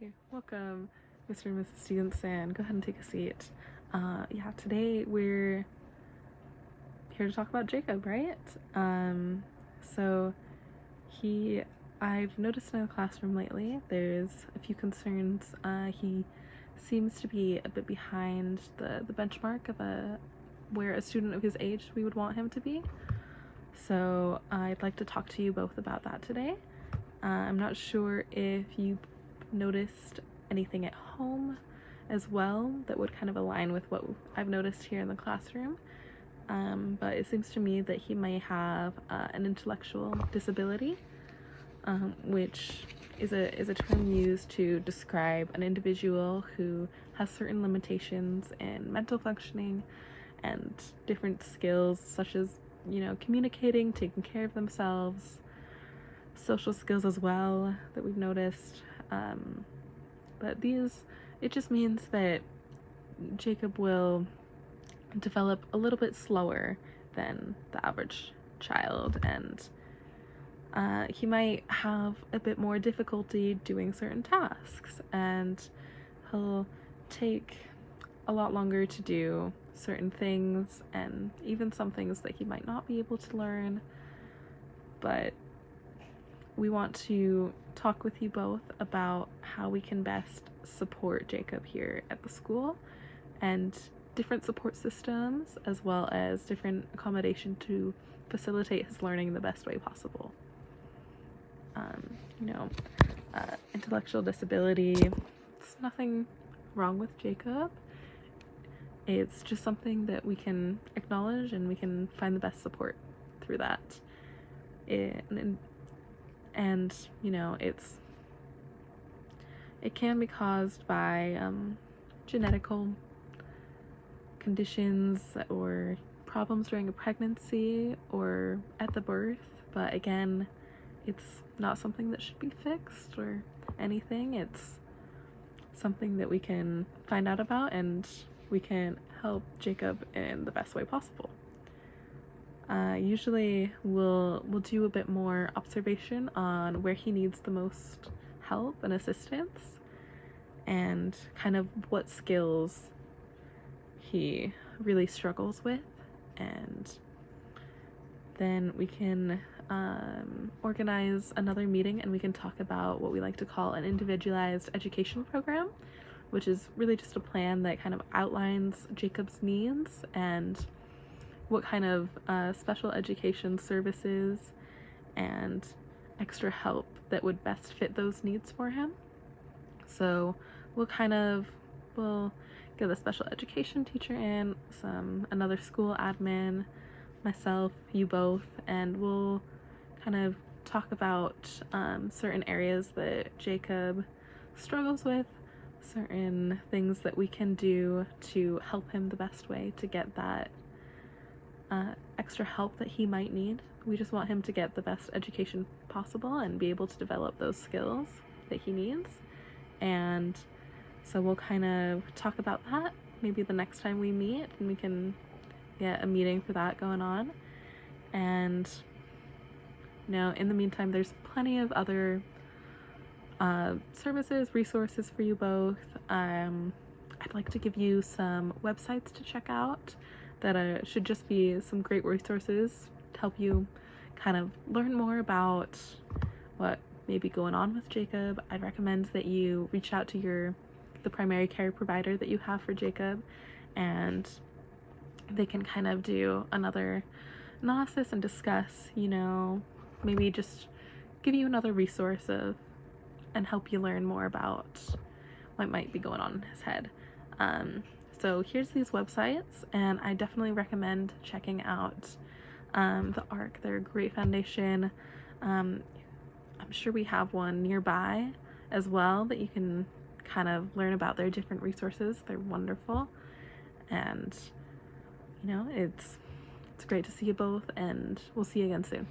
Hey, welcome, Mr. and Mrs. Stevenson. Go ahead and take a seat. Today we're here to talk about Jacob, right? So I've noticed in the classroom lately, there's a few concerns. He seems to be a bit behind the benchmark of where a student of his age we would want him to be. So I'd like to talk to you both about that today. I'm not sure if you noticed anything at home as well that would kind of align with what I've noticed here in the classroom. But it seems to me that he may have an intellectual disability, which is a term used to describe an individual who has certain limitations in mental functioning and different skills such as, communicating, taking care of themselves, social skills as well that we've noticed. But it just means that Jacob will develop a little bit slower than the average child, and he might have a bit more difficulty doing certain tasks, and he'll take a lot longer to do certain things, and even some things that he might not be able to learn. But we want to talk with you both about how we can best support Jacob here at the school, and different support systems as well as different accommodation to facilitate his learning the best way possible. Intellectual disability, it's nothing wrong with Jacob. It's just something that we can acknowledge, and we can find the best support through that. It can be caused by genetical conditions or problems during a pregnancy or at the birth, but again, it's not something that should be fixed or anything. It's something that we can find out about, and we can help Jacob in the best way possible. Usually we'll do a bit more observation on where he needs the most help and assistance, and kind of what skills he really struggles with, and then we can organize another meeting, and we can talk about what we like to call an individualized education program, which is really just a plan that kind of outlines Jacob's needs and what kind of special education services and extra help that would best fit those needs for him. So we'll get a special education teacher in, another school admin, myself, you both, and we'll kind of talk about certain areas that Jacob struggles with, certain things that we can do to help him the best way to get that extra help that he might need. We just want him to get the best education possible and be able to develop those skills that he needs. And so we'll kind of talk about that maybe the next time we meet, and we can get a meeting for that going on. And in the meantime, there's plenty of other services, resources for you both. I'd like to give you some websites to check out that should just be some great resources to help you kind of learn more about what may be going on with Jacob. I'd recommend that you reach out to the primary care provider that you have for Jacob, and they can kind of do another analysis and discuss, maybe just give you another resource and help you learn more about what might be going on in his head. So here's these websites, and I definitely recommend checking out the ARC. They're a great foundation. I'm sure we have one nearby as well that you can kind of learn about their different resources. They're wonderful, and it's great to see you both, and we'll see you again soon.